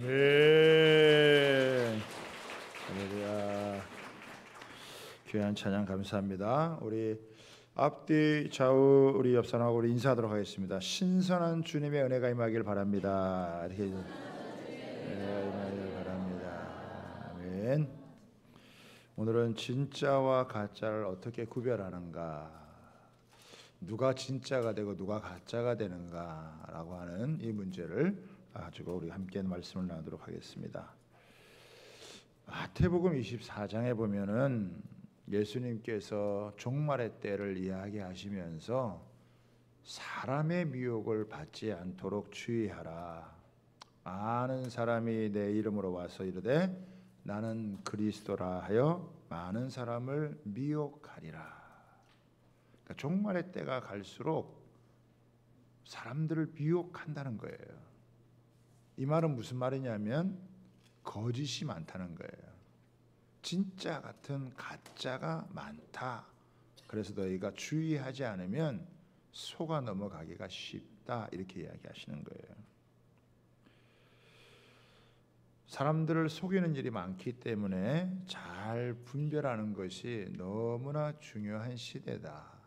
아멘. 할렐루야. 귀한 찬양 감사합니다. 우리 앞뒤 좌우 우리 옆사람하고 우리 인사하도록 하겠습니다. 신선한 주님의 은혜가 임하길 바랍니다. 이렇게 임하길 바랍니다. 아멘. 오늘은 진짜와 가짜를 어떻게 구별하는가, 누가 진짜가 되고 누가 가짜가 되는가라고 하는 이 문제를 가지고 우리 함께 말씀을 나누도록 하겠습니다. 마태복음 24장에 보면은 예수님께서 종말의 때를 이야기하시면서 사람의 미혹을 받지 않도록 주의하라. 많은 사람이 내 이름으로 와서 이르되 나는 그리스도라 하여 많은 사람을 미혹하리라. 그러니까 종말의 때가 갈수록 사람들을 미혹한다는 거예요. 이 말은 무슨 말이냐면 거짓이 많다는 거예요. 진짜 같은 가짜가 많다. 그래서 너희가 주의하지 않으면 속아 넘어가기가 쉽다. 이렇게 이야기하시는 거예요. 사람들을 속이는 일이 많기 때문에 잘 분별하는 것이 너무나 중요한 시대다.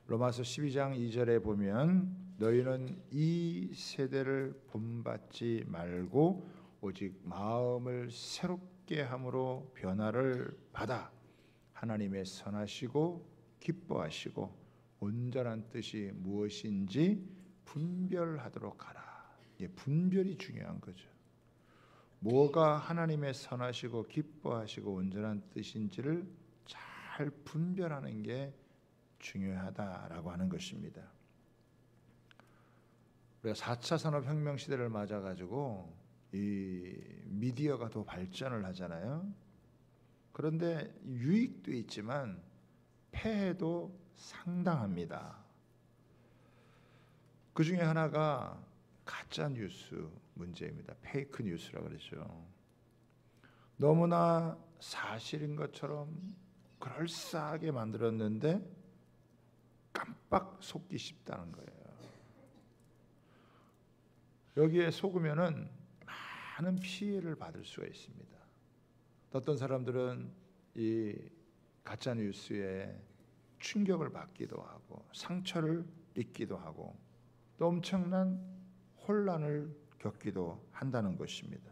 로마서 12장 2절에 보면 너희는 이 세대를 본받지 말고 오직 마음을 새롭게 함으로 변화를 받아 하나님의 선하시고 기뻐하시고 온전한 뜻이 무엇인지 분별하도록 하라. 분별이 중요한 거죠. 뭐가 하나님의 선하시고 기뻐하시고 온전한 뜻인지를 잘 분별하는 게 중요하다라고 하는 것입니다. 우리가 4차 산업혁명 시대를 맞아가지고 이 미디어가 더 발전을 하잖아요. 그런데 유익도 있지만 폐해도 상당합니다. 그 중에 하나가 가짜 뉴스 문제입니다. 페이크 뉴스라고 그러죠. 너무나 사실인 것처럼 그럴싸하게 만들었는데 깜빡 속기 쉽다는 거예요. 여기에 속으면은 많은 피해를 받을 수가 있습니다. 어떤 사람들은 이 가짜 뉴스에 충격을 받기도 하고 상처를 입기도 하고 또 엄청난 혼란을 겪기도 한다는 것입니다.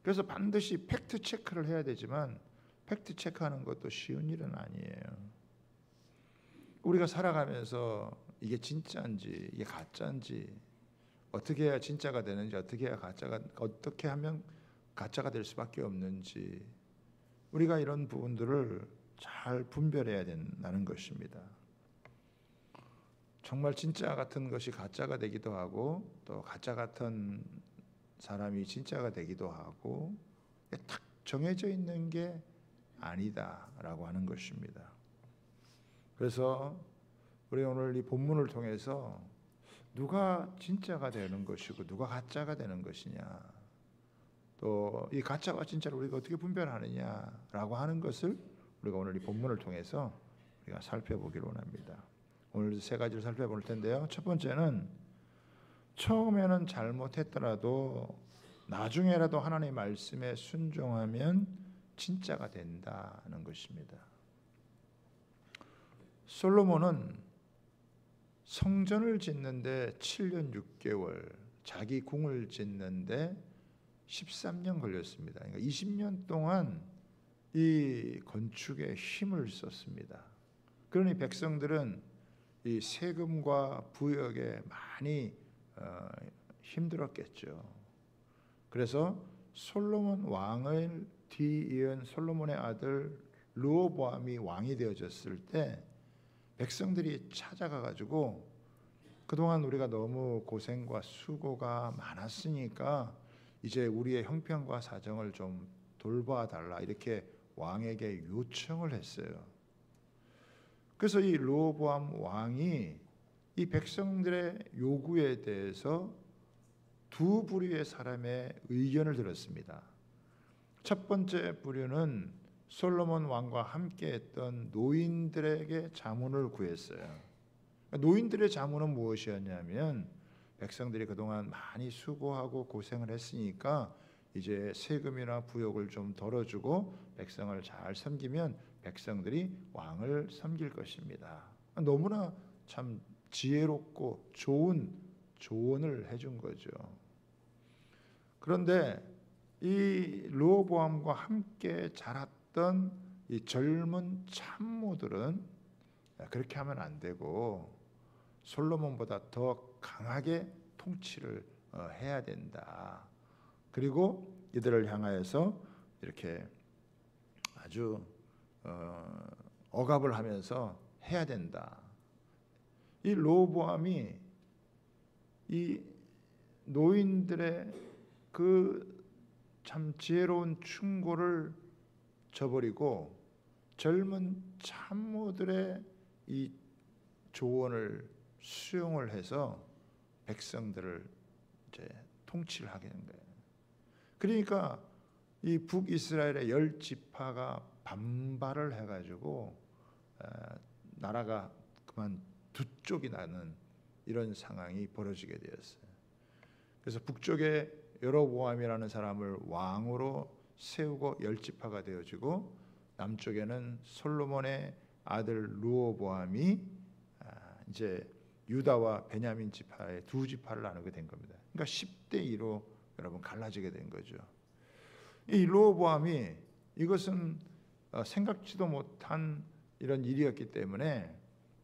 그래서 반드시 팩트 체크를 해야 되지만 팩트 체크하는 것도 쉬운 일은 아니에요. 우리가 살아가면서 이게 진짜인지 이게 가짜인지, 어떻게 해야 진짜가 되는지, 어떻게 하면 가짜가 될 수밖에 없는지, 우리가 이런 부분들을 잘 분별해야 된다는 것입니다. 정말 진짜 같은 것이 가짜가 되기도 하고 또 가짜 같은 사람이 진짜가 되기도 하고 딱 정해져 있는 게 아니다라고 하는 것입니다. 그래서 우리 오늘 이 본문을 통해서 누가 진짜가 되는 것이고 누가 가짜가 되는 것이냐, 또 이 가짜와 진짜를 우리가 어떻게 분별하느냐라고 하는 것을 우리가 오늘 이 본문을 통해서 우리가 살펴보기를 원합니다. 오늘 세 가지를 살펴볼 텐데요. 첫 번째는 처음에는 잘못했더라도 나중에라도 하나님의 말씀에 순종하면 진짜가 된다는 것입니다. 솔로몬은 성전을 짓는데 7년 6개월, 자기 궁을 짓는데 13년 걸렸습니다. 그러니까 20년 동안 이 건축에 힘을 썼습니다. 그러니 백성들은 이 세금과 부역에 많이 힘들었겠죠. 그래서 솔로몬 왕을 뒤이은 솔로몬의 아들 르호보암이 왕이 되어졌을 때 백성들이 찾아가 가지고 그동안 우리가 너무 고생과 수고가 많았으니까 이제 우리의 형편과 사정을 좀 돌봐 달라, 이렇게 왕에게 요청을 했어요. 그래서 이 르호보암 왕이 이 백성들의 요구에 대해서 두 부류의 사람의 의견을 들었습니다. 첫 번째 부류는 솔로몬 왕과 함께했던 노인들에게 자문을 구했어요. 노인들의 자문은 무엇이었냐면 백성들이 그동안 많이 수고하고 고생을 했으니까 이제 세금이나 부역을 좀 덜어주고 백성을 잘 섬기면 백성들이 왕을 섬길 것입니다. 너무나 참 지혜롭고 좋은 조언을 해준 거죠. 그런데 이 르호보암과 함께 자랐던 이 젊은 참모들은 그렇게 하면 안 되고 솔로몬보다 더 강하게 통치를 해야 된다. 그리고 이들을 향하여서 이렇게 아주 억압을 하면서 해야 된다. 이 르호보암이 이 노인들의 그 참 지혜로운 충고를 저버리고 젊은 참모들의 이 조언을 수용을 해서 백성들을 이제 통치를 하게 된 거예요. 그러니까 이 북이스라엘의 10지파가 반발을 해가지고 나라가 그만 두 쪽이 나는 이런 상황이 벌어지게 되었어요. 그래서 북쪽에 여로보암이라는 사람을 왕으로 세우고 10지파가 되어지고 남쪽에는 솔로몬의 아들 르호보암이 이제 유다와 베냐민 지파의 두 지파를 나누게 된 겁니다. 그러니까 10대 2로 여러분 갈라지게 된 거죠. 이 르호보암이 이것은 생각지도 못한 이런 일이었기 때문에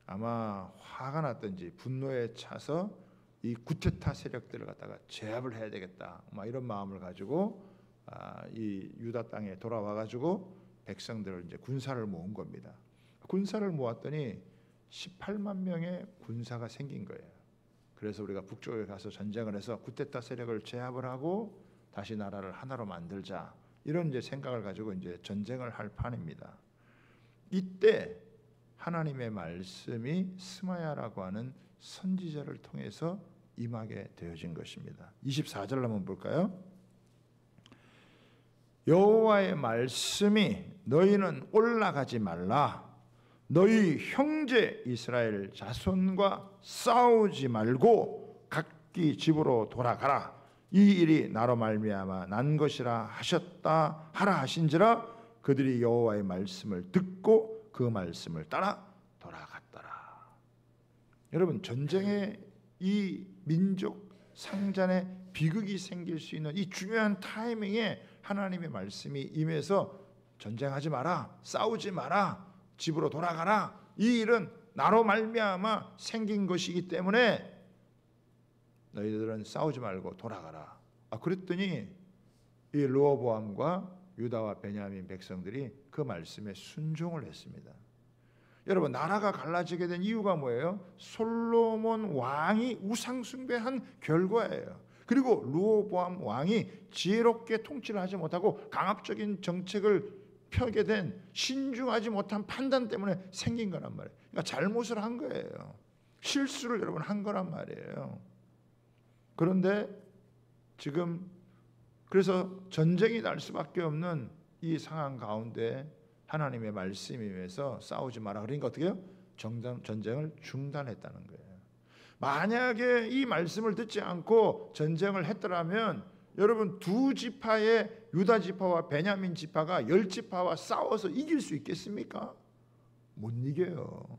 아마 화가 났든지 분노에 차서 이 구테타 세력들을 갖다가 제압을 해야 되겠다, 막 이런 마음을 가지고 이 유다 땅에 돌아와 가지고 백성들을 이제 군사를 모은 겁니다. 군사를 모았더니 18만 명의 군사가 생긴 거예요. 그래서 우리가 북쪽에 가서 전쟁을 해서 구테타 세력을 제압을 하고 다시 나라를 하나로 만들자, 이런 이제 생각을 가지고 이제 전쟁을 할 판입니다. 이때 하나님의 말씀이 스마야라고 하는 선지자를 통해서 임하게 되어진 것입니다. 24절 한번 볼까요? 여호와의 말씀이 너희는 올라가지 말라, 너희 형제 이스라엘 자손과 싸우지 말고 각기 집으로 돌아가라, 이 일이 나로 말미암아 난 것이라 하셨다 하라 하신지라 그들이 여호와의 말씀을 듣고 그 말씀을 따라 돌아갔더라. 여러분, 전쟁에 이 민족 상잔에 비극이 생길 수 있는 이 중요한 타이밍에 하나님의 말씀이 임해서 전쟁하지 마라, 싸우지 마라, 집으로 돌아가라, 이 일은 나로 말미암아 생긴 것이기 때문에 너희들은 싸우지 말고 돌아가라. 그랬더니 이 르호보암과 유다와 베냐민 백성들이 그 말씀에 순종을 했습니다. 여러분, 나라가 갈라지게 된 이유가 뭐예요? 솔로몬 왕이 우상 숭배한 결과예요. 그리고 르호보암 왕이 지혜롭게 통치를 하지 못하고 강압적인 정책을 펴게 된 신중하지 못한 판단 때문에 생긴 거란 말이에요. 그러니까 잘못을 한 거예요. 실수를 여러분 한 거란 말이에요. 그런데 지금 그래서 전쟁이 날 수밖에 없는 이 상황 가운데 하나님의 말씀이 임해서 싸우지 마라. 그러니까 어떻게 해요? 전쟁을 중단했다는 거예요. 만약에 이 말씀을 듣지 않고 전쟁을 했더라면 여러분, 두 지파의 유다 지파와 베냐민 지파가 10지파와 싸워서 이길 수 있겠습니까? 못 이겨요.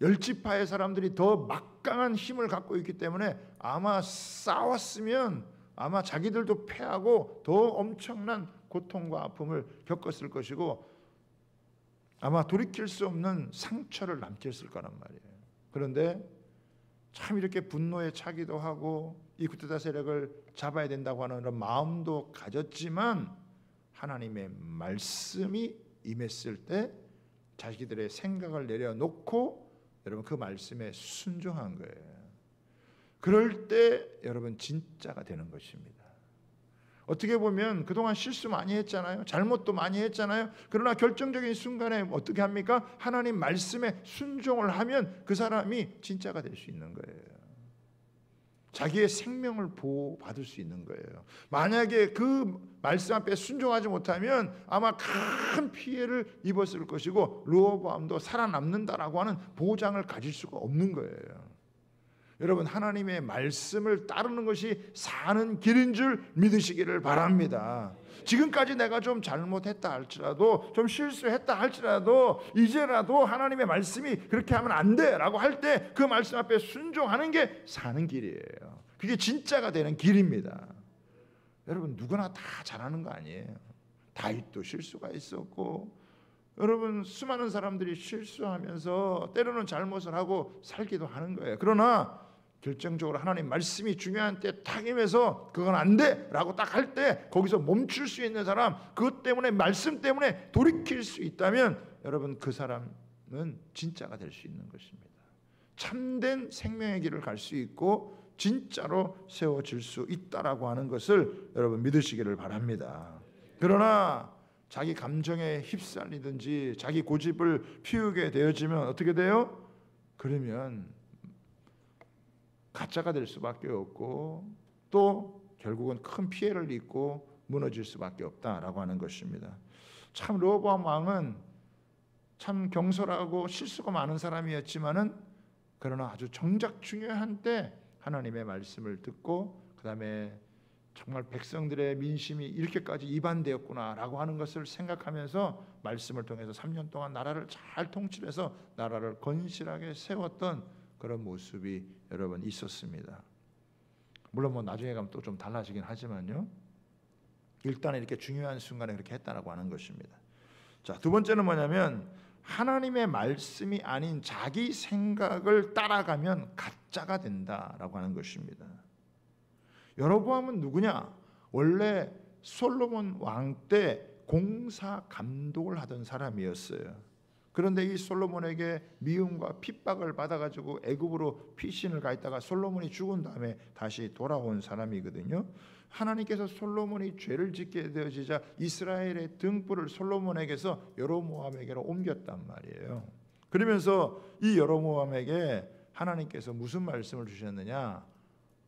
10지파의 사람들이 더 막강한 힘을 갖고 있기 때문에 아마 싸웠으면 아마 자기들도 패하고 더 엄청난 고통과 아픔을 겪었을 것이고 아마 돌이킬 수 없는 상처를 남겼을 거란 말이에요. 그런데 참 이렇게 분노에 차기도 하고 이 구테타 세력을 잡아야 된다고 하는 그런 마음도 가졌지만 하나님의 말씀이 임했을 때 자기들의 생각을 내려놓고 여러분 그 말씀에 순종한 거예요. 그럴 때 여러분 진짜가 되는 것입니다. 어떻게 보면 그동안 실수 많이 했잖아요. 잘못도 많이 했잖아요. 그러나 결정적인 순간에 어떻게 합니까? 하나님 말씀에 순종을 하면 그 사람이 진짜가 될 수 있는 거예요. 자기의 생명을 보호받을 수 있는 거예요. 만약에 그 말씀 앞에 순종하지 못하면 아마 큰 피해를 입었을 것이고 르호보암도 살아남는다라고 하는 보장을 가질 수가 없는 거예요. 여러분, 하나님의 말씀을 따르는 것이 사는 길인 줄 믿으시기를 바랍니다. 지금까지 내가 좀 잘못했다 할지라도, 좀 실수했다 할지라도, 이제라도 하나님의 말씀이 그렇게 하면 안 돼 라고 할 때 그 말씀 앞에 순종하는 게 사는 길이에요. 그게 진짜가 되는 길입니다. 여러분, 누구나 다 잘하는 거 아니에요. 다윗도 실수가 있었고, 여러분, 수많은 사람들이 실수하면서 때로는 잘못을 하고 살기도 하는 거예요. 그러나 결정적으로 하나님 말씀이 중요한 때 딱 임해서 그건 안 돼 라고 딱 할 때 거기서 멈출 수 있는 사람, 그것 때문에, 말씀 때문에 돌이킬 수 있다면 여러분, 그 사람은 진짜가 될 수 있는 것입니다. 참된 생명의 길을 갈 수 있고 진짜로 세워질 수 있다라고 하는 것을 여러분 믿으시기를 바랍니다. 그러나 자기 감정에 휩쓸리든지 자기 고집을 피우게 되어지면 어떻게 돼요? 그러면 가짜가 될 수밖에 없고 또 결국은 큰 피해를 입고 무너질 수밖에 없다라고 하는 것입니다. 참 르호보암 왕은 참 경솔하고 실수가 많은 사람이었지만은 그러나 아주 정작 중요한 때 하나님의 말씀을 듣고 그다음에 정말 백성들의 민심이 이렇게까지 이반되었구나라고 하는 것을 생각하면서 말씀을 통해서 3년 동안 나라를 잘 통치해서 나라를 건실하게 세웠던 그런 모습이 여러분 있었습니다. 물론 뭐 나중에 가면 또 좀 달라지긴 하지만요. 일단 이렇게 중요한 순간에 그렇게 했다라고 하는 것입니다. 자, 두 번째는 뭐냐면 하나님의 말씀이 아닌 자기 생각을 따라가면 가짜가 된다라고 하는 것입니다. 여로보암은 누구냐? 원래 솔로몬 왕 때 공사 감독을 하던 사람이었어요. 그런데 이 솔로몬에게 미움과 핍박을 받아가지고 애굽으로 피신을 가 있다가 솔로몬이 죽은 다음에 다시 돌아온 사람이거든요. 하나님께서 솔로몬이 죄를 짓게 되어지자 이스라엘의 등불을 솔로몬에게서 여로보암에게로 옮겼단 말이에요. 그러면서 이 여로보암에게 하나님께서 무슨 말씀을 주셨느냐?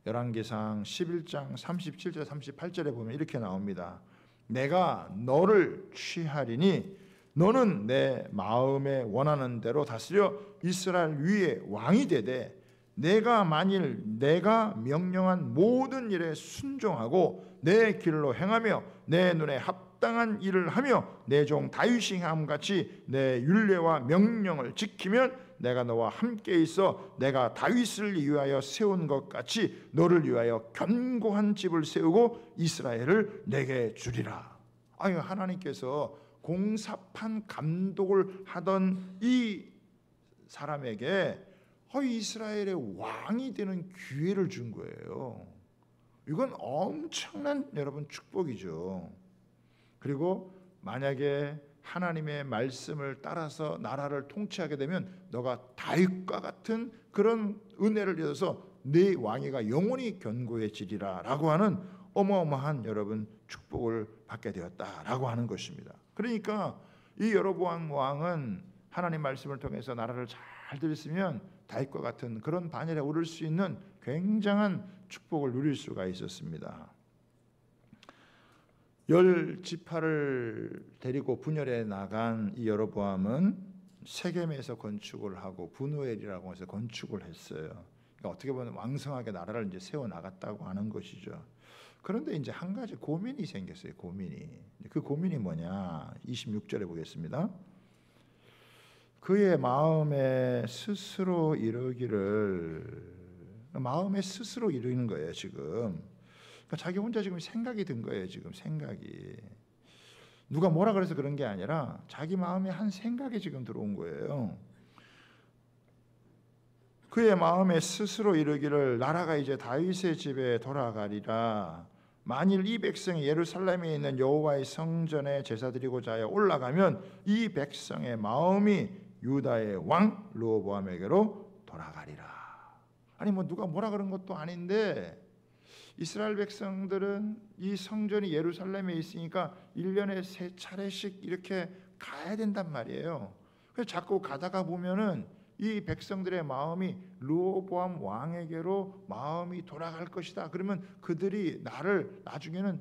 열왕기상 11장 37절 38절에 보면 이렇게 나옵니다. 내가 너를 취하리니 너는 내 마음에 원하는 대로 다스려 이스라엘 위에 왕이 되되 내가 만일 내가 명령한 모든 일에 순종하고 내 길로 행하며 내 눈에 합당한 일을 하며 내 종 다윗이 함같이 내 율례와 명령을 지키면 내가 너와 함께 있어 내가 다윗을 위하여 세운 것 같이 너를 위하여 견고한 집을 세우고 이스라엘을 내게 주리라. 아유, 하나님께서 공사판 감독을 하던 이 사람에게 이스라엘의 왕이 되는 기회를 준 거예요. 이건 엄청난 여러분 축복이죠. 그리고 만약에 하나님의 말씀을 따라서 나라를 통치하게 되면 너가 다윗과 같은 그런 은혜를 얻어서 네 왕위가 영원히 견고해지리라 라고 하는 어마어마한 여러분 축복을 받게 되었다라고 하는 것입니다. 그러니까 이 여로보암 왕은 하나님 말씀을 통해서 나라를 잘 들였으면 다윗과 같은 그런 반열에 오를 수 있는 굉장한 축복을 누릴 수가 있었습니다. 10지파를 데리고 분열해 나간 이 여로보암은 세겜에서 건축을 하고 분우엘이라고 해서 건축을 했어요. 그러니까 어떻게 보면 왕성하게 나라를 이제 세워 나갔다고 하는 것이죠. 그런데 이제 한 가지 고민이 생겼어요. 그 고민이 뭐냐? 26절에 보겠습니다. 그의 마음에 스스로 이르는 거예요. 지금 그러니까 자기 혼자 지금 생각이 든 거예요. 지금 생각이 누가 뭐라 그래서 그런 게 아니라 자기 마음에 한 생각이 지금 들어온 거예요. 그의 마음에 스스로 이르기를 나라가 이제 다윗의 집에 돌아가리라. 만일 이 백성이 예루살렘에 있는 여호와의 성전에 제사 드리고자 하여 올라가면 이 백성의 마음이 유다의 왕 르호보암에게로 돌아가리라. 아니 뭐 누가 뭐라 그런 것도 아닌데 이스라엘 백성들은 이 성전이 예루살렘에 있으니까 1년에 3차례씩 이렇게 가야 된단 말이에요. 그래서 자꾸 가다가 보면은 이 백성들의 마음이 르호보암 왕에게로 마음이 돌아갈 것이다. 그러면 그들이 나를 나중에는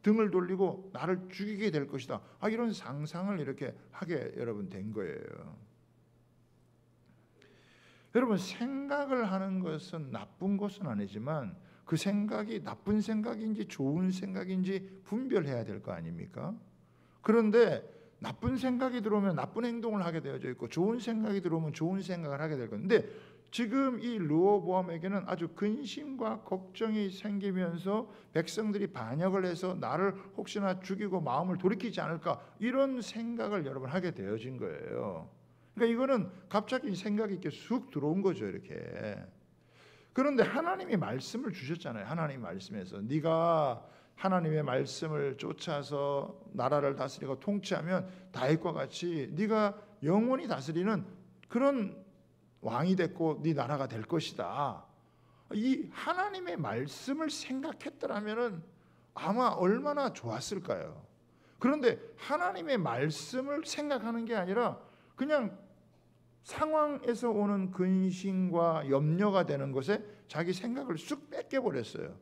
등을 돌리고 나를 죽이게 될 것이다. 이런 상상을 이렇게 하게 여러분 된 거예요. 여러분, 생각을 하는 것은 나쁜 것은 아니지만 그 생각이 나쁜 생각인지 좋은 생각인지 분별해야 될 거 아닙니까? 그런데 나쁜 생각이 들어오면 나쁜 행동을 하게 되어져 있고 좋은 생각이 들어오면 좋은 생각을 하게 될 건데, 지금 이 르호보암에게는 아주 근심과 걱정이 생기면서 백성들이 반역을 해서 나를 혹시나 죽이고 마음을 돌이키지 않을까, 이런 생각을 여러분 하게 되어진 거예요. 그러니까 이거는 갑자기 생각이 이렇게 쑥 들어온 거죠, 이렇게. 그런데 하나님이 말씀을 주셨잖아요. 하나님 말씀에서 네가 하나님의 말씀을 쫓아서 나라를 다스리고 통치하면 다윗과 같이 네가 영원히 다스리는 그런 왕이 됐고 네 나라가 될 것이다. 이 하나님의 말씀을 생각했더라면은 아마 얼마나 좋았을까요? 그런데 하나님의 말씀을 생각하는 게 아니라 그냥 상황에서 오는 근심과 염려가 되는 것에 자기 생각을 쑥 뺏겨버렸어요.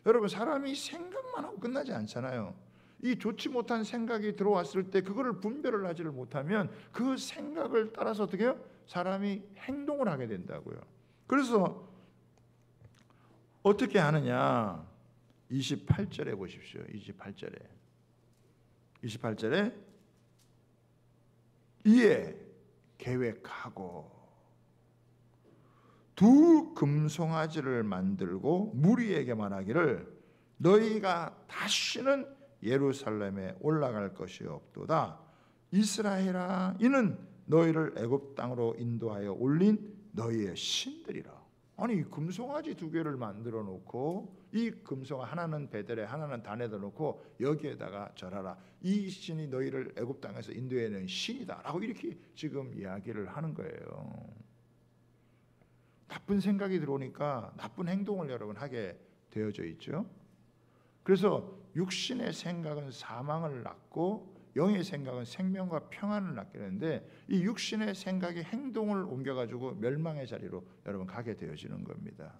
여러분, 사람이 생각만 하고 끝나지 않잖아요. 이 좋지 못한 생각이 들어왔을 때 그거를 분별을 하지를 못하면 그 생각을 따라서 어떻게 해요? 사람이 행동을 하게 된다고요. 그래서 어떻게 하느냐? 28절에 보십시오. 28절에 이에 계획하고 두 금송아지를 만들고 무리에게 말하기를 너희가 다시는 예루살렘에 올라갈 것이 없도다. 이스라엘아, 이는 너희를 애굽 땅으로 인도하여 올린 너희의 신들이라. 아니, 금송아지 두 개를 만들어 놓고 이 금송아 하나는 베델에 하나는 단에다 놓고 여기에다가 절하라. 이 신이 너희를 애굽 땅에서 인도해낸 신이다라고 이렇게 지금 이야기를 하는 거예요. 나쁜 생각이 들어오니까 나쁜 행동을 여러분 하게 되어져 있죠. 그래서 육신의 생각은 사망을 낳고 영의 생각은 생명과 평안을 낳게 되는데 이 육신의 생각이 행동을 옮겨가지고 멸망의 자리로 여러분 가게 되어지는 겁니다.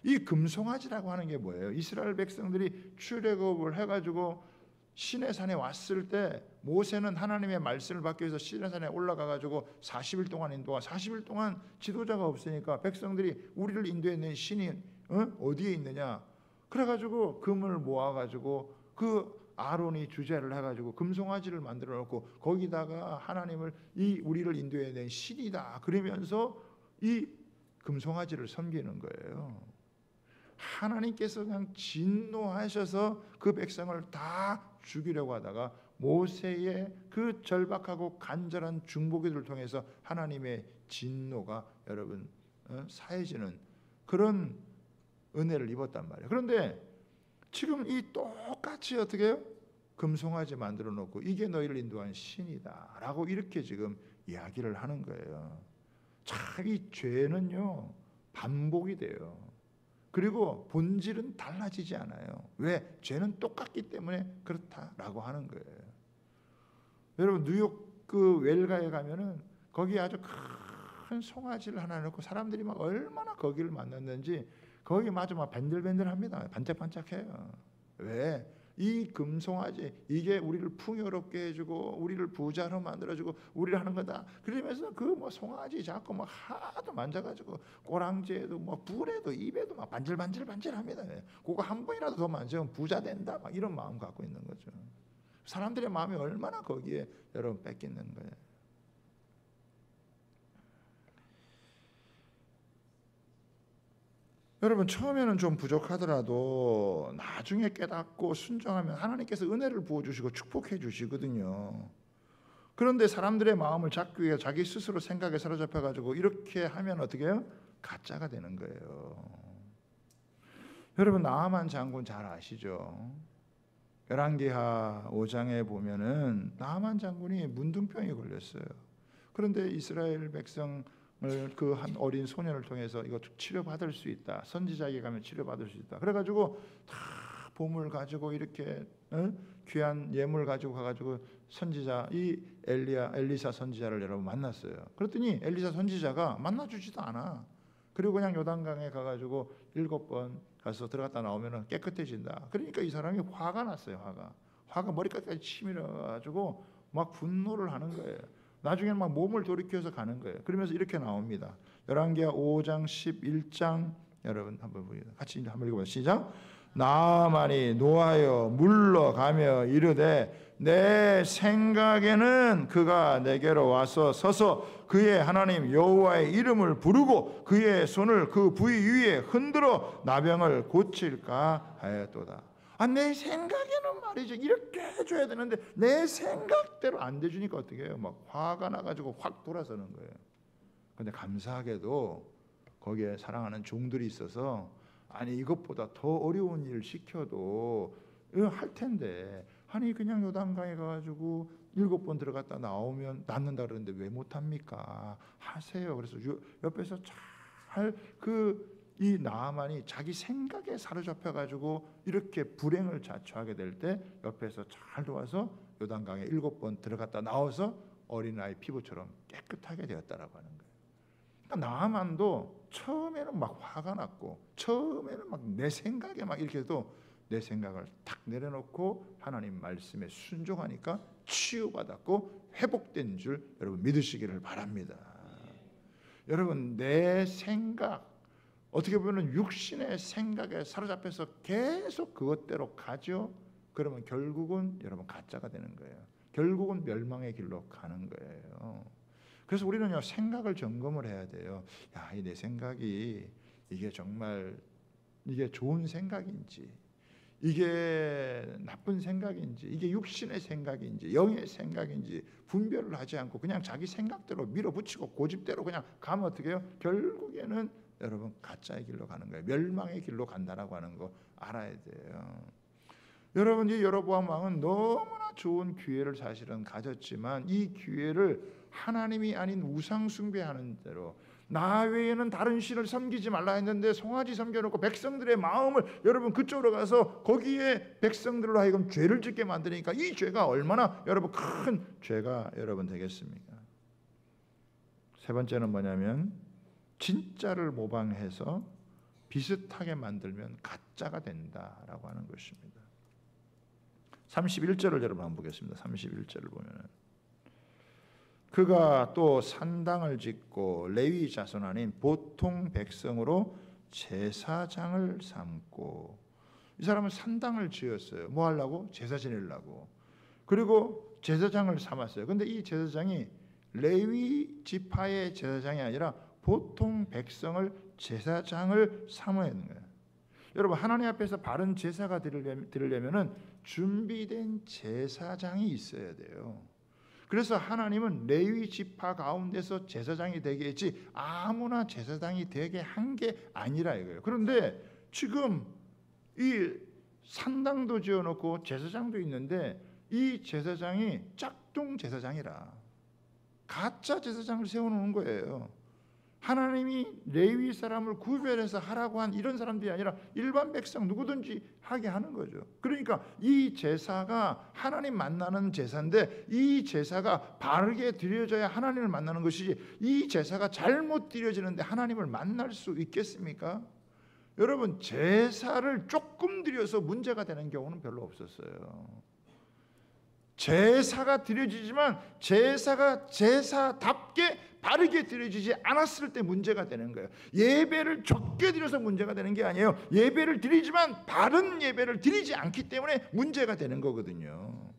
이 금송아지라고 하는 게 뭐예요? 이스라엘 백성들이 출애굽을 해가지고 시내산에 왔을 때 모세는 하나님의 말씀을 받기 위해서 시내산에 올라가가지고 40일 동안 인도하 40일 동안 지도자가 없으니까 백성들이 우리를 인도해낸 신이 어디에 있느냐? 그래가지고 금을 모아가지고 그 아론이 주제를 해가지고 금송아지를 만들어 놓고 거기다가 하나님을 이 우리를 인도해낸 신이다 그러면서 이 금송아지를 섬기는 거예요. 하나님께서 그냥 진노하셔서 그 백성을 다 죽이려고 하다가 모세의 그 절박하고 간절한 중보기도를 통해서 하나님의 진노가 여러분 사해지는 그런 은혜를 입었단 말이에요. 그런데 지금 이 똑같이 어떻게 해요? 금송아지 만들어 놓고 이게 너희를 인도한 신이다 라고 이렇게 지금 이야기를 하는 거예요. 참 이 죄는요 반복이 돼요. 그리고 본질은 달라지지 않아요. 왜? 죄는 똑같기 때문에 그렇다라고 하는 거예요. 여러분, 뉴욕 그 웰가에 가면은 거기 아주 큰 송아지를 하나 놓고 사람들이 막 얼마나 거기를 만났는지 거기 마저 막 밴들밴들합니다. 반짝반짝해요. 왜? 이 금송아지 이게 우리를 풍요롭게 해주고 우리를 부자로 만들어주고 우리를 하는 거다. 그러면서 그 뭐 송아지 자꾸 막 하도 만져가지고 꼬랑지에도 뭐 불에도 입에도 막 반질반질합니다. 그거 한 번이라도 더 만지면 부자 된다. 막 이런 마음 갖고 있는 거죠. 사람들의 마음이 얼마나 거기에 여러분 뺏기는 거예요. 여러분, 처음에는 좀 부족하더라도 나중에 깨닫고 순종하면 하나님께서 은혜를 부어주시고 축복해 주시거든요. 그런데 사람들의 마음을 잡기 위해 자기 스스로 생각에 사로잡혀가지고 이렇게 하면 어떻게 해요? 가짜가 되는 거예요. 여러분, 나하만 장군 잘 아시죠? 열왕기하 5장에 보면은 나하만 장군이 문둥병에 걸렸어요. 그런데 이스라엘 백성 그 한 어린 소년을 통해서 이거 치료받을 수 있다. 선지자에게 가면 치료받을 수 있다. 그래가지고 다 보물 가지고 이렇게 귀한 예물 가지고 가가지고 선지자 이 엘리사 선지자를 여러분 만났어요. 그랬더니 엘리사 선지자가 만나주지도 않아. 그리고 그냥 요단강에 가가지고 7번 가서 들어갔다 나오면은 깨끗해진다. 그러니까 이 사람이 화가 났어요. 화가 머리끝까지 치밀어가지고 막 분노를 하는 거예요. 나중에는 막 몸을 돌이켜서 가는 거예요. 그러면서 이렇게 나옵니다. 열왕기하 5장 11장 여러분 같이 한번 읽어보세요. 시작. 나아만이 노하여 물러가며 이르되 내 생각에는 그가 내게로 와서 서서 그의 하나님 여호와의 이름을 부르고 그의 손을 그 부위 위에 흔들어 나병을 고칠까 하였도다. 내 생각에는 말이죠. 이렇게 해줘야 되는데 내 생각대로 안 돼주니까 어떻게 해요? 막 화가 나가지고 확 돌아서는 거예요. 근데 감사하게도 거기에 사랑하는 종들이 있어서 아니 이것보다 더 어려운 일을 시켜도 할 텐데 아니 그냥 요단강에 가가지고 7번 들어갔다 나오면 낫는다 그러는데 왜 못합니까? 하세요. 그래서 옆에서 잘 이 나아만이 자기 생각에 사로잡혀가지고 이렇게 불행을 자초하게 될 때 옆에서 잘 도와서 요단강에 7번 들어갔다 나와서 어린아이 피부처럼 깨끗하게 되었다라고 하는 거예요. 그러니까 나아만도 처음에는 막 화가 났고 처음에는 막 내 생각에 막 이렇게 해도 내 생각을 탁 내려놓고 하나님 말씀에 순종하니까 치유받았고 회복된 줄 여러분 믿으시기를 바랍니다. 여러분 내 생각 어떻게 보면 육신의 생각에 사로잡혀서 계속 그것대로 가죠. 그러면 결국은 여러분 가짜가 되는 거예요. 결국은 멸망의 길로 가는 거예요. 그래서 우리는요 생각을 점검을 해야 돼요. 야, 내 생각이 이게 정말 이게 좋은 생각인지 이게 나쁜 생각인지 이게 육신의 생각인지 영의 생각인지 분별을 하지 않고 그냥 자기 생각대로 밀어붙이고 고집대로 그냥 가면 어떻게 해요? 결국에는 여러분 가짜의 길로 가는 거예요. 멸망의 길로 간다라고 하는 거 알아야 돼요. 여러분 이 여로보암 왕은 너무나 좋은 기회를 사실은 가졌지만 이 기회를 하나님이 아닌 우상 숭배하는 대로 나 외에는 다른 신을 섬기지 말라 했는데 송아지 섬겨놓고 백성들의 마음을 여러분 그쪽으로 가서 거기에 백성들로 하여금 죄를 짓게 만드니까 이 죄가 얼마나 여러분 큰 죄가 여러분 되겠습니까? 세 번째는 뭐냐면 진짜를 모방해서 비슷하게 만들면 가짜가 된다라고 하는 것입니다. 31절을 여러분 한번 보겠습니다. 31절을 보면은 그가 또 산당을 짓고 레위 자손 아닌 보통 백성으로 제사장을 삼고 이 사람은 산당을 지었어요. 뭐 하려고? 제사 지내려고. 그리고 제사장을 삼았어요. 근데 이 제사장이 레위 지파의 제사장이 아니라 보통 백성을 제사장을 삼아야 하는 거예요. 여러분 하나님 앞에서 바른 제사가 드리려면은 준비된 제사장이 있어야 돼요. 그래서 하나님은 레위 지파 가운데서 제사장이 되게 했지 아무나 제사장이 되게 한 게 아니라 이거예요. 그런데 지금 이 산당도 지어놓고 제사장도 있는데 이 제사장이 짝퉁 제사장이라 가짜 제사장을 세워놓은 거예요. 하나님이 레위 사람을 구별해서 하라고 한 이런 사람들이 아니라 일반 백성 누구든지 하게 하는 거죠. 그러니까 이 제사가 하나님 만나는 제사인데 이 제사가 바르게 드려져야 하나님을 만나는 것이지 이 제사가 잘못 드려지는데 하나님을 만날 수 있겠습니까? 여러분 제사를 조금 드려서 문제가 되는 경우는 별로 없었어요. 제사가 드려지지만 제사가 제사답게 바르게 드려지지 않았을 때 문제가 되는 거예요. 예배를 적게 드려서 문제가 되는 게 아니에요. 예배를 드리지만 바른 예배를 드리지 않기 때문에 문제가 되는 거거든요.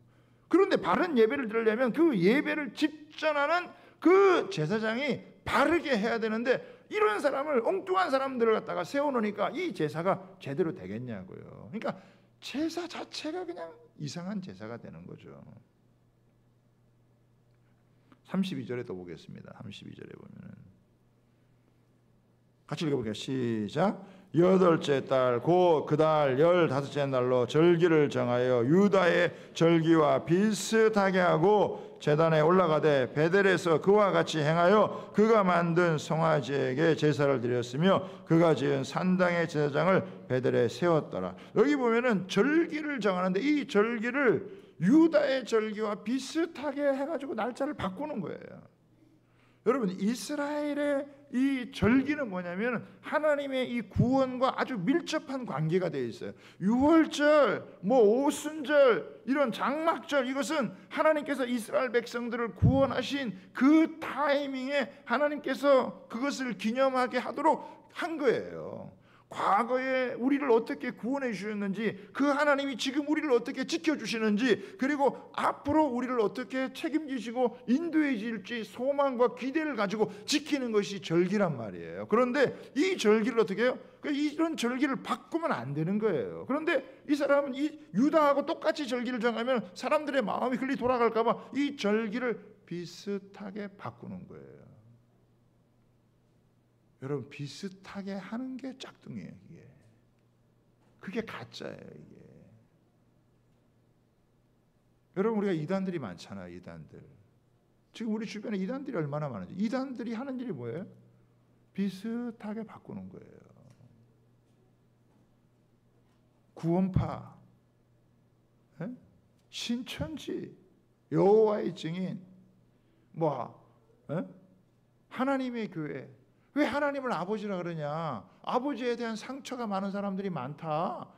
그런데 바른 예배를 드리려면 그 예배를 집전하는 그 제사장이 바르게 해야 되는데 이런 사람을 엉뚱한 사람들을 갖다가 세워놓으니까 이 제사가 제대로 되겠냐고요. 그러니까 제사 자체가 그냥 이상한 제사가 되는 거죠. 32절에 또 보겠습니다. 32절에 보면은 같이 읽어볼게요. 시작. 8째 달 곧 그 달 15째 날로 절기를 정하여 유다의 절기와 비슷하게 하고 제단에 올라가되 베델에서 그와 같이 행하여 그가 만든 송아지에게 제사를 드렸으며 그가 지은 산당의 제사장을 베델에 세웠더라. 여기 보면은 절기를 정하는데 이 절기를 유다의 절기와 비슷하게 해가지고 날짜를 바꾸는 거예요. 여러분 이스라엘의 이 절기는 뭐냐면 하나님의 이 구원과 아주 밀접한 관계가 되어 있어요. 유월절, 오순절, 이런 장막절, 이것은 하나님께서 이스라엘 백성들을 구원하신 그 타이밍에 하나님께서 그것을 기념하게 하도록 한 거예요. 과거에 우리를 어떻게 구원해 주셨는지, 그 하나님이 지금 우리를 어떻게 지켜주시는지, 그리고 앞으로 우리를 어떻게 책임지시고 인도해 줄지 소망과 기대를 가지고 지키는 것이 절기란 말이에요. 그런데 이 절기를 어떻게 해요? 이런 절기를 바꾸면 안 되는 거예요. 그런데 이 사람은 이 유다하고 똑같이 절기를 정하면 사람들의 마음이 흘리 돌아갈까 봐 이 절기를 비슷하게 바꾸는 거예요. 여러분, 비슷하게 하는 게 짝퉁이에요. 이게 그게 가짜예요. 이게 여러분, 우리가 이단들이 많잖아요. 이단들, 지금 우리 주변에 이단들이 얼마나 많은지. 이단들이 하는 일이 뭐예요? 비슷하게 바꾸는 거예요. 구원파, 신천지, 여호와의 증인, 하나님의 교회. 왜 하나님을 아버지라 그러냐? 아버지에 대한 상처가 많은 사람들이 많다.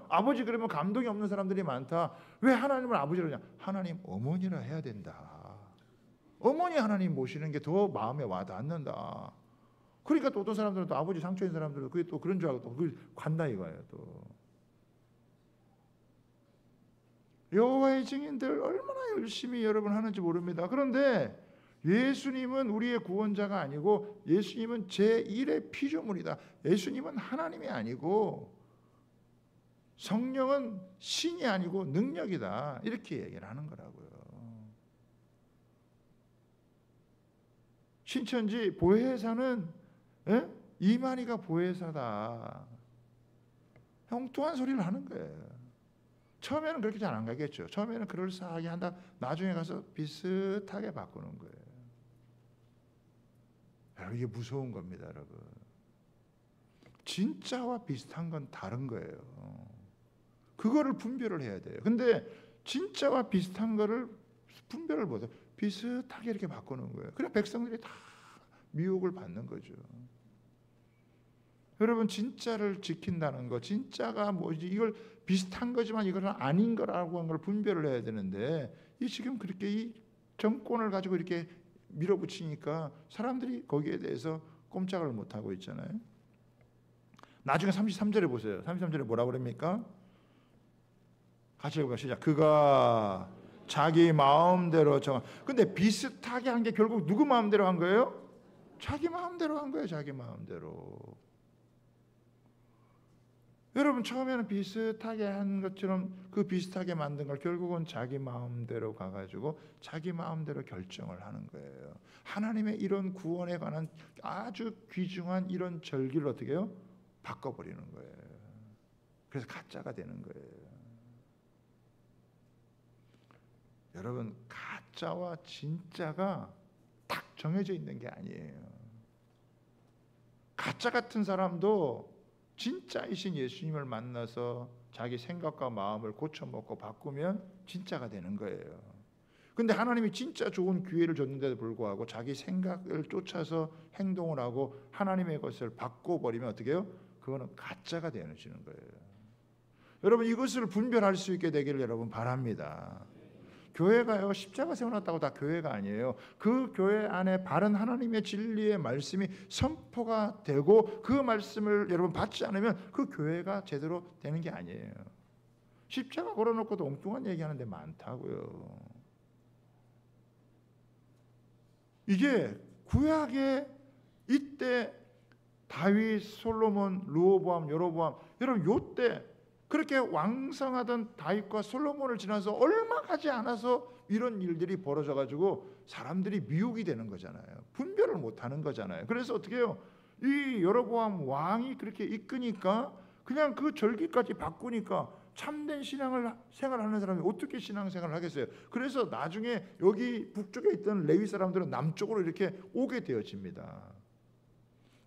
아버지 그러면 감동이 없는 사람들이 많다. 왜 하나님을 아버지라 그러냐? 하나님 어머니라 해야 된다. 어머니 하나님 모시는 게 더 마음에 와닿는다. 그러니까 또 어떤 사람들은 또 아버지 상처 있는 사람들은 그게 또 그런 줄 알고 또 그걸 간다 이거예요. 또 여호와의 증인들 얼마나 열심히 여러분 하는지 모릅니다. 그런데 예수님은 우리의 구원자가 아니고 예수님은 제1의 피조물이다. 예수님은 하나님이 아니고 성령은 신이 아니고 능력이다. 이렇게 얘기를 하는 거라고요. 신천지 보혜사는 이만희가 보혜사다. 엉뚱한 소리를 하는 거예요. 처음에는 그렇게 잘 안 가겠죠. 처음에는 그럴싸하게 한다. 나중에 가서 비슷하게 바꾸는 거예요. 이게 무서운 겁니다, 여러분. 진짜와 비슷한 건 다른 거예요. 그거를 분별을 해야 돼요. 근데 진짜와 비슷한 거를 분별을 못해요. 비슷하게 이렇게 바꾸는 거예요. 그래 백성들이 다 미혹을 받는 거죠. 여러분, 진짜를 지킨다는 거, 진짜가 뭐지, 이걸 비슷한 거지만 이거는 아닌 거라고 하는 걸 분별을 해야 되는데, 이 지금 그렇게 이 정권을 가지고 이렇게 밀어붙이니까 사람들이 거기에 대해서 꼼짝을 못 하고 있잖아요. 나중에 33절에 보세요. 33절에 뭐라고 그럽니까? 같이 읽어볼까요? 시작. 그가 자기 마음대로 정한. 근데 비슷하게 한 게 결국 누구 마음대로 한 거예요? 자기 마음대로 한 거예요. 자기 마음대로. 여러분, 처음에는 비슷하게 한 것처럼 그 비슷하게 만든 걸 결국은 자기 마음대로 가가지고 자기 마음대로 결정을 하는 거예요. 하나님의 이런 구원에 관한 아주 귀중한 이런 절기를 어떻게 해요? 바꿔버리는 거예요. 그래서 가짜가 되는 거예요. 여러분, 가짜와 진짜가 딱 정해져 있는 게 아니에요. 가짜 같은 사람도 진짜이신 예수님을 만나서 자기 생각과 마음을 고쳐먹고 바꾸면 진짜가 되는 거예요. 근데 하나님이 진짜 좋은 기회를 줬는데도 불구하고 자기 생각을 쫓아서 행동을 하고 하나님의 것을 바꿔버리면 어떻게 해요? 그거는 가짜가 되어지는 거예요. 여러분, 이것을 분별할 수 있게 되기를 여러분 바랍니다. 교회가요, 십자가 세워놨다고 다 교회가 아니에요. 그 교회 안에 바른 하나님의 진리의 말씀이 선포가 되고 그 말씀을 여러분 받지 않으면 그 교회가 제대로 되는 게 아니에요. 십자가 걸어놓고도 엉뚱한 얘기하는 데 많다고요. 이게 구약의 이때 다윗, 솔로몬, 르호보암, 여로보암, 여러분 요때 그렇게 왕성하던 다윗과 솔로몬을 지나서 얼마 가지 않아서 이런 일들이 벌어져가지고 사람들이 미혹이 되는 거잖아요. 분별을 못하는 거잖아요. 그래서 어떻게 해요? 이 여로보암 왕이 그렇게 이끄니까 그냥 그 절기까지 바꾸니까 참된 생활하는 사람이 어떻게 신앙생활을 하겠어요? 그래서 나중에 여기 북쪽에 있던 레위 사람들은 남쪽으로 이렇게 오게 되어집니다.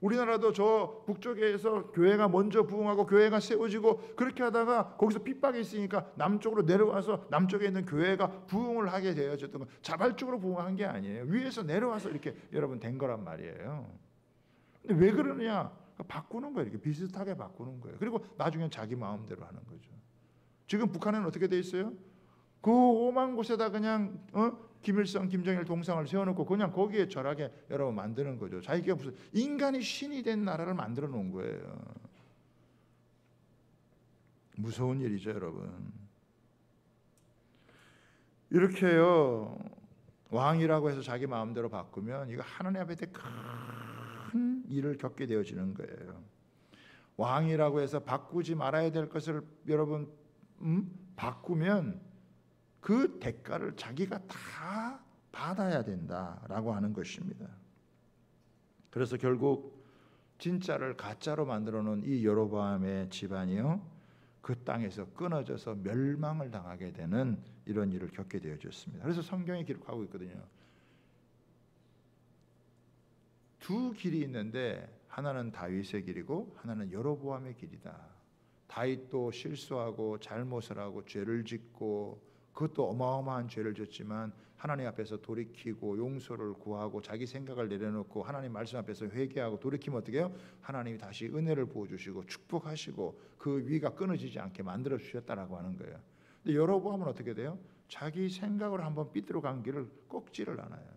우리나라도 저 북쪽에서 교회가 먼저 부흥하고 교회가 세워지고 그렇게 하다가 거기서 핍박이 있으니까 남쪽으로 내려와서 남쪽에 있는 교회가 부흥을 하게 되어졌던 거. 자발적으로 부흥한 게 아니에요. 위에서 내려와서 이렇게 여러분 된 거란 말이에요. 근데 왜 그러느냐? 바꾸는 거예요. 이렇게 비슷하게 바꾸는 거예요. 그리고 나중엔 자기 마음대로 하는 거죠. 지금 북한은 어떻게 돼 있어요? 그 오만 곳에다 그냥 김일성, 김정일 동상을 세워놓고 그냥 거기에 절하게 여러분 만드는 거죠. 자기가 무슨 인간이 신이 된 나라를 만들어 놓은 거예요. 무서운 일이죠, 여러분. 이렇게요. 왕이라고 해서 자기 마음대로 바꾸면 이거 하나님 앞에 큰 일을 겪게 되어지는 거예요. 왕이라고 해서 바꾸지 말아야 될 것을 여러분 바꾸면 그 대가를 자기가 다 받아야 된다라고 하는 것입니다. 그래서 결국 진짜를 가짜로 만들어 놓은 이 여로보암의 집안이요, 그 땅에서 끊어져서 멸망을 당하게 되는 이런 일을 겪게 되어졌습니다. 그래서 성경이 기록하고 있거든요. 두 길이 있는데 하나는 다윗의 길이고 하나는 여로보암의 길이다. 다윗도 실수하고 잘못을 하고 죄를 짓고, 그것도 어마어마한 죄를 졌지만 하나님 앞에서 돌이키고 용서를 구하고 자기 생각을 내려놓고 하나님 말씀 앞에서 회개하고 돌이키면 어떻게 해요? 하나님이 다시 은혜를 부어주시고 축복하시고 그 위가 끊어지지 않게 만들어 주셨다라고 하는 거예요. 근데 여로보암은 어떻게 돼요? 자기 생각을 한번 삐뚤어간 길을 꺾지를 않아요.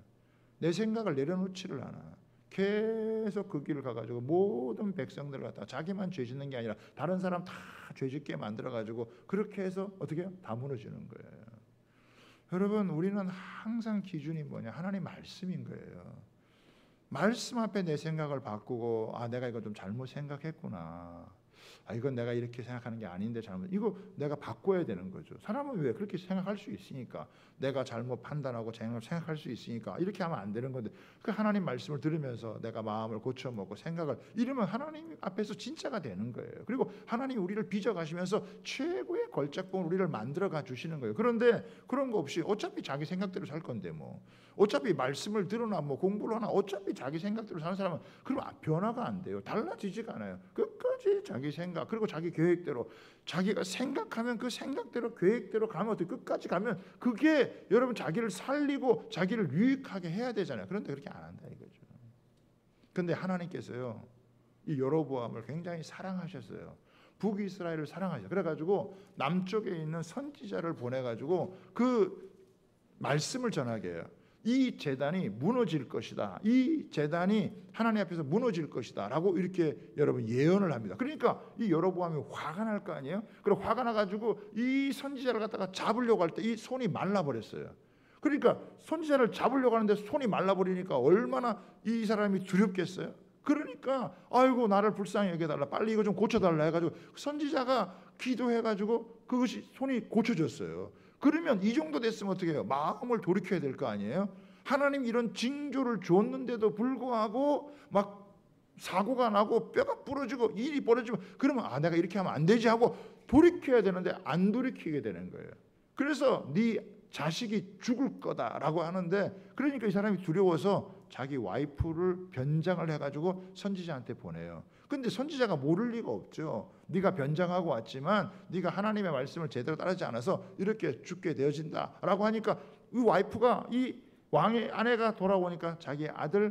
내 생각을 내려놓지를 않아. 계속 그 길을 가가지고 모든 백성들을 갖다가 자기만 죄 짓는 게 아니라 다른 사람 다 죄 짓게 만들어가지고 그렇게 해서 어떻게 해요? 다 무너지는 거예요. 여러분, 우리는 항상 기준이 뭐냐? 하나님 말씀인 거예요. 말씀 앞에 내 생각을 바꾸고, 내가 이거 좀 잘못 생각했구나. 이건 내가 이렇게 생각하는 게 아닌데 잘못. 이거 내가 바꿔야 되는 거죠. 사람은 왜 그렇게 생각할 수 있으니까. 내가 잘못 판단하고 생각할 수 있으니까 이렇게 하면 안 되는 건데, 그 하나님 말씀을 들으면서 내가 마음을 고쳐먹고 생각을 이러면 하나님 앞에서 진짜가 되는 거예요. 그리고 하나님이 우리를 빚어가시면서 최고의 걸작품을 우리를 만들어가 주시는 거예요. 그런데 그런 거 없이 어차피 자기 생각대로 살 건데 뭐 어차피 말씀을 들으나 뭐 공부를 하나 어차피 자기 생각대로 사는 사람은 그럼 변화가 안 돼요. 달라지지가 않아요. 끝까지 자기 생각 그리고 자기 계획대로, 자기가 생각하면 그 생각대로 계획대로 가면 어떻게 끝까지 가면 그게 여러분 자기를 살리고 자기를 유익하게 해야 되잖아요. 그런데 그렇게 안 한다 이거죠. 그런데 하나님께서요, 이 여로보암을 굉장히 사랑하셨어요. 북이스라엘을 사랑하셨어요. 그래가지고 남쪽에 있는 선지자를 보내가지고 그 말씀을 전하게 해요. 이 제단이 무너질 것이다. 이 제단이 하나님 앞에서 무너질 것이다 라고 이렇게 여러분 예언을 합니다. 그러니까 이 여로보암이 화가 날 거 아니에요. 그리고 화가 나가지고 이 선지자를 갖다가 잡으려고 할 때 이 손이 말라버렸어요. 그러니까 선지자를 잡으려고 하는데 손이 말라버리니까 얼마나 이 사람이 두렵겠어요. 그러니까 아이고 나를 불쌍히 여겨달라, 빨리 이거 좀 고쳐달라 해가지고 선지자가 기도해가지고 그것이 손이 고쳐졌어요. 그러면 이 정도 됐으면 어떻게 해요? 마음을 돌이켜야 될 거 아니에요? 하나님 이런 징조를 줬는데도 불구하고 막 사고가 나고 뼈가 부러지고 일이 벌어지면 그러면 내가 이렇게 하면 안 되지 하고 돌이켜야 되는데 안 돌이키게 되는 거예요. 그래서 네 자식이 죽을 거다라고 하는데, 그러니까 이 사람이 두려워서 자기 와이프를 변장을 해가지고 선지자한테 보내요. 근데 선지자가 모를 리가 없죠. 네가 변장하고 왔지만 네가 하나님의 말씀을 제대로 따르지 않아서 이렇게 죽게 되어진다라고 하니까 이 와이프가, 이 왕의 아내가 돌아오니까 자기 아들이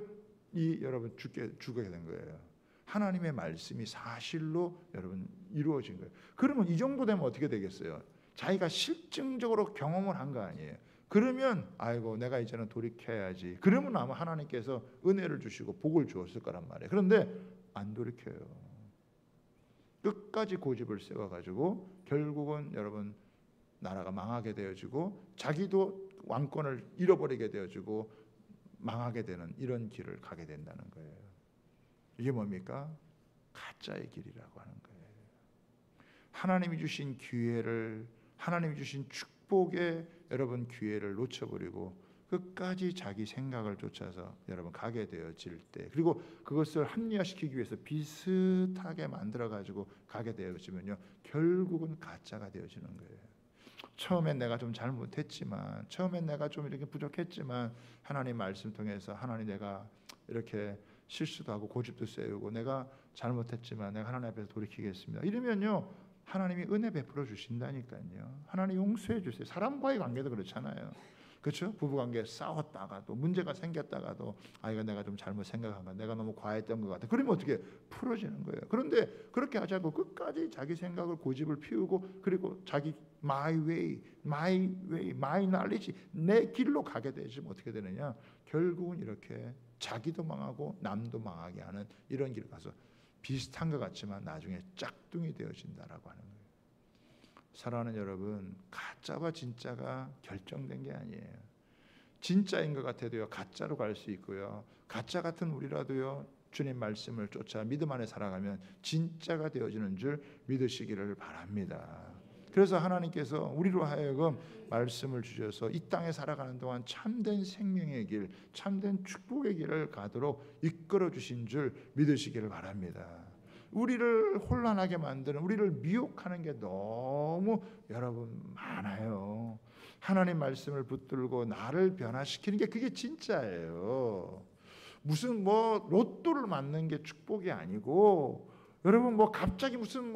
여러분 죽게 된 거예요. 하나님의 말씀이 사실로 여러분 이루어진 거예요. 그러면 이 정도 되면 어떻게 되겠어요? 자기가 실증적으로 경험을 한 거 아니에요. 그러면 아이고 내가 이제는 돌이켜야지. 그러면 아마 하나님께서 은혜를 주시고 복을 주었을 거란 말이에요. 그런데 안 돌이켜요. 끝까지 고집을 세워가지고 결국은 여러분 나라가 망하게 되어지고 자기도 왕권을 잃어버리게 되어지고 망하게 되는 이런 길을 가게 된다는 거예요. 이게 뭡니까? 가짜의 길이라고 하는 거예요. 하나님이 주신 기회를, 하나님이 주신 축복의 여러분 기회를 놓쳐버리고 끝까지 자기 생각을 쫓아서 여러분 가게 되어질 때, 그리고 그것을 합리화시키기 위해서 비슷하게 만들어가지고 가게 되어지면요 결국은 가짜가 되어지는 거예요. 처음엔 내가 좀 잘못했지만, 처음엔 내가 좀 이렇게 부족했지만 하나님 말씀 통해서 하나님 내가 이렇게 실수도 하고 고집도 세우고 내가 잘못했지만 내가 하나님 앞에서 돌이키겠습니다. 이러면요 하나님이 은혜 베풀어 주신다니까요. 하나님 용서해 주세요. 사람과의 관계도 그렇잖아요. 그렇죠? 부부관계 싸웠다가도 문제가 생겼다가도 이거 내가 좀 잘못 생각한 거, 내가 너무 과했던 것 같아. 그러면 어떻게 풀어지는 거예요. 그런데 그렇게 하지 않고 끝까지 자기 생각을 고집을 피우고 그리고 자기 my way, my knowledge, 내 길로 가게 되시면 어떻게 되느냐? 결국은 이렇게 자기도 망하고 남도 망하게 하는 이런 길을 가서 비슷한 것 같지만 나중에 짝퉁이 되어진다라고 하는 거예요. 사랑하는 여러분, 가짜와 진짜가 결정된 게 아니에요. 진짜인 것 같아도요, 가짜로 갈 수 있고요. 가짜 같은 우리라도요, 주님 말씀을 쫓아 믿음 안에 살아가면 진짜가 되어지는 줄 믿으시기를 바랍니다. 그래서 하나님께서 우리로 하여금 말씀을 주셔서 이 땅에 살아가는 동안 참된 생명의 길, 참된 축복의 길을 가도록 이끌어 주신 줄 믿으시기를 바랍니다. 우리를 혼란하게 만드는, 우리를 미혹하는 게 너무 여러분 많아요. 하나님 말씀을 붙들고 나를 변화시키는 게 그게 진짜예요. 무슨 로또를 맞는 게 축복이 아니고, 여러분 갑자기 무슨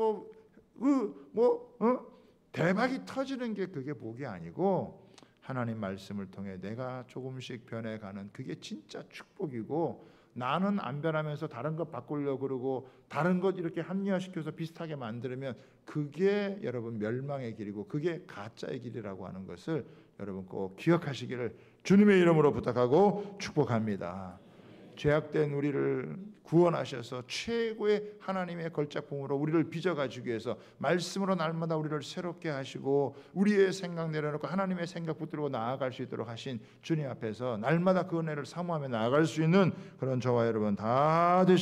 대박이 터지는 게 그게 복이 아니고, 하나님 말씀을 통해 내가 조금씩 변해가는 그게 진짜 축복이고, 나는 안 변하면서 다른 것 바꾸려고 그러고 다른 것 이렇게 합리화시켜서 비슷하게 만들면 그게 여러분 멸망의 길이고 그게 가짜의 길이라고 하는 것을 여러분 꼭 기억하시기를 주님의 이름으로 부탁하고 축복합니다. 죄악된 우리를 구원하셔서 최고의 하나님의 걸작품으로 우리를 빚어가시기 위해서 말씀으로 날마다 우리를 새롭게 하시고 우리의 생각 내려놓고 하나님의 생각 붙들고 나아갈 수 있도록 하신 주님 앞에서 날마다 그 은혜를 사모하며 나아갈 수 있는 그런 저와 여러분 다 되시기